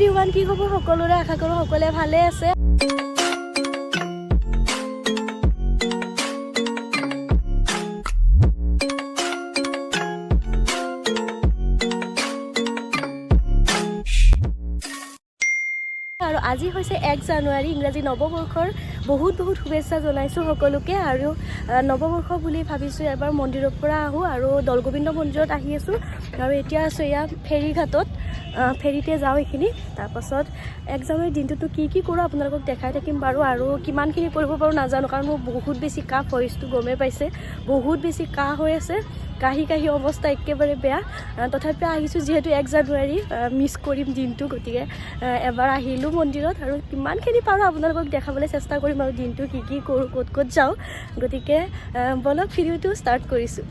Everyone, কি খবৰ সকলোৰে? আশা কৰোঁ সকলোৱে ভালে আছে। আৰু আজি হৈছে 1 জানুৱাৰী, ইংৰাজী নৱবৰ্ষৰ বহুত শুভেচ্ছা জনাইছোঁ সকলোকে। আৰু নৱবৰ্ষ বুলি ভাবিছোঁ এবাৰ মন্দিৰৰ পৰা আহোঁ আৰু দৌলগোবিন্দ মন্দিৰত আহি আছোঁ। আৰু এতিয়া আছোঁ এয়া ফেৰীঘাটত, ফেৰীতে যাওঁ এইখিনি। তাৰপাছত 1 জানুৱাৰীৰ দিনটোতো কি কৰোঁ আপোনালোকক দেখাই থাকিম বাৰু। আৰু কিমানখিনি কৰিব পাৰোঁ নাজানো, কাৰণ মোৰ বহুত বেছি কাহ, ভইচটো গমেই পাইছে, বহুত বেছি কাহ হৈ আছে, কাহি অৱস্থা একেবাৰে বেয়া। তথাপি আহিছোঁ যিহেতু 1 জানুৱাৰী, মিছ কৰিম দিনটো, গতিকে এবাৰ আহিলোঁ মন্দিৰত আৰু কিমানখিনি পাৰোঁ আপোনালোকক দেখাবলৈ চেষ্টা কৰিম আৰু দিনটো কি কৰোঁ, ক'ত যাওঁ। গতিকে বলক ভিডিঅ'টো ষ্টাৰ্ট কৰিছোঁ।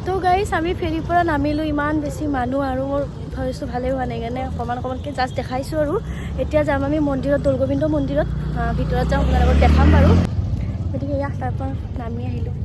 তো গাইজ, আমি ফেৰীৰ পৰা নামিলোঁ, ইমান বেছি মানুহ আৰু মোৰ ভইচটো ভালেই হোৱা নাই কাৰণে অকণমানকৈ জাষ্ট দেখাইছোঁ। আৰু এতিয়া যাম আমি মন্দিৰত, দৌলগোবিন্দ মন্দিৰত, ভিতৰত যাওঁ, আপোনালোকক দেখাম বাৰু। গতিকে এয়া তাৰ পৰা নামি আহিলোঁ।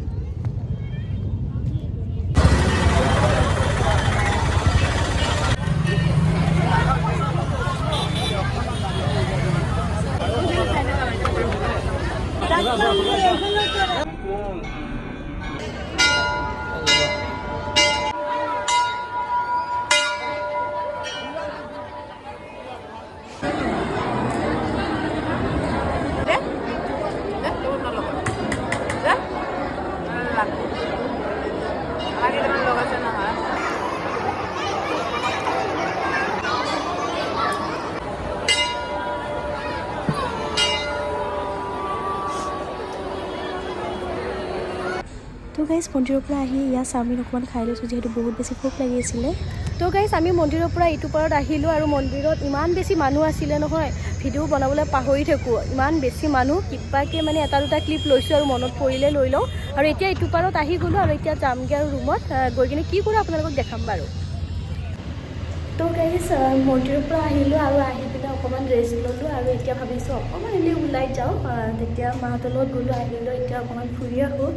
তো গাইজ, মন্দিৰৰ পৰা আহি ইয়াত চাওমিন অকণমান খাই লৈছোঁ, যিহেতু বহুত বেছি ভোক লাগি আছিলে। তো গাইজ, আমি মন্দিৰৰ পৰা এইটো পাৰত আহিলোঁ আৰু মন্দিৰত ইমান বেছি মানুহ আছিলে নহয়, ভিডিঅ' বনাবলৈ পাহৰি থাকোঁ, ইমান বেছি মানুহ। কিবাকৈ মানে এটা দুটা ক্লিপ লৈছোঁ আৰু মনত পৰিলে লৈ লওঁ। আৰু এতিয়া এইটো পাৰত আহি গ'লোঁ আৰু এতিয়া যামগৈ আৰু ৰুমত গৈ কিনে কি কৰোঁ আপোনালোকক দেখাম বাৰু। তো গাইজ, মন্দিৰৰ পৰা আহিলোঁ আৰু আহি পিনে অকণমান ৰেষ্ট ল'লোঁ আৰু এতিয়া ভাবিছোঁ অকণমান এনেই ওলাই যাওঁ। তেতিয়া মাহঁতৰ লগত গ'লোঁ, আহিলোঁ, এতিয়া অকণমান ফুৰি আহোঁ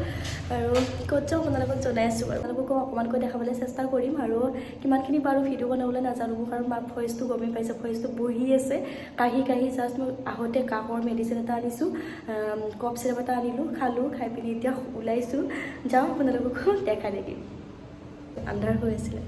আৰু ক'ত যাওঁ আপোনালোকক জনাই আছোঁ বাৰু। আপোনালোকক অকণমানকৈ দেখাবলৈ চেষ্টা কৰিম আৰু কিমানখিনি পাৰোঁ ভিডিঅ' বনাবলৈ নাজানো, কাৰণ মাৰ ভইচটো গমেই পাইছে, ভইচটো বহি আছে, কাহি জাষ্ট মই আহোঁতে কাহৰ মেডিচিন এটা আনিছোঁ, কফ চিৰাপ এটা আনিলোঁ, খালোঁ, খাই পিনি এতিয়া ওলাইছোঁ, যাওঁ আপোনালোককো দেখাই থাকিম। আন্ধাৰ হৈ আছিলে।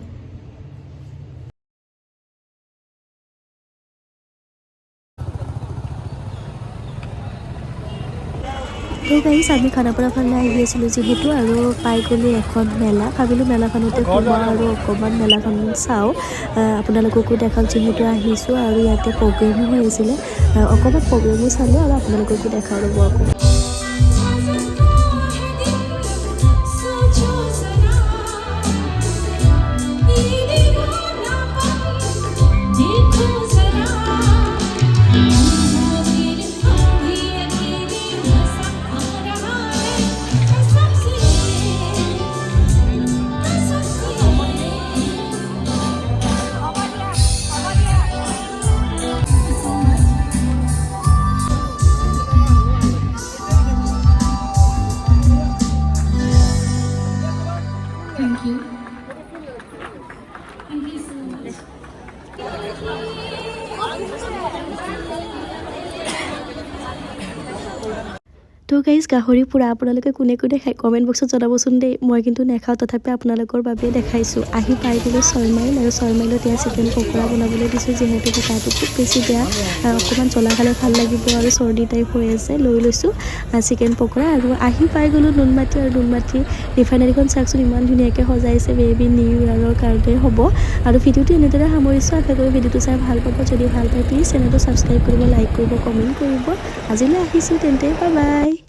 তো গাইজ, আমি খানাপাৰা ফালে আহি আছিলোঁ যিহেতু, আৰু পাই গ'লোঁ এখন মেলা। ভাবিলোঁ মেলাখনতে সোমাওঁ আৰু অকণমান মেলাখন চাওঁ, আপোনালোককো দেখাওঁ যিহেতু আহিছোঁ। আৰু ইয়াতে প্ৰগ্ৰেমো হৈ আছিলে, অকণমান প্ৰগ্ৰেমো চালোঁ আৰু আপোনালোককো দেখাওঁ ৰ'ব আকৌ। তো তো গাইজ গাহৰি পুৰা আপোনালোকে কোনে কোনে খাই কমেণ্ট বক্সত জনাবচোন দেই মই কিন্তু নেখাওঁ তথাপি আপোনালোকৰ বাবে দেখাইছোঁ আহি পাই গ'লোঁ 6 মাইল আৰু 6 মাইলত ইয়াত চিকেন পকৰা বনাবলৈ দিছোঁ যিহেতু গাটো খুব বেছি বেয়া অকণমান জ্বলা খালে ভাল লাগিব আৰু চৰ্দি টাইপ হৈ আছে লৈ লৈছোঁ চিকেন পকৰা আৰু আহি পাই গ'লোঁ নুনমাটি আৰু নুনমাটি ৰিফাইনাৰীখন চাওকচোন ইমান ধুনীয়াকৈ সজাইছে বেবী নিউ ইয়েৰৰ কাৰণে হ'ব আৰু ভিডিঅ'টো এনেদৰে সামৰিছোঁ আশা কৰি ভিডিঅ'টো চাই ভাল পাব যদি ভাল পায় প্লিজ চেনেলটো ছাবস্ক্ৰাইব কৰিব লাইক কৰিব কমেণ্ট কৰিব আজিলৈ আহিছোঁ তেন্তে বাই বাই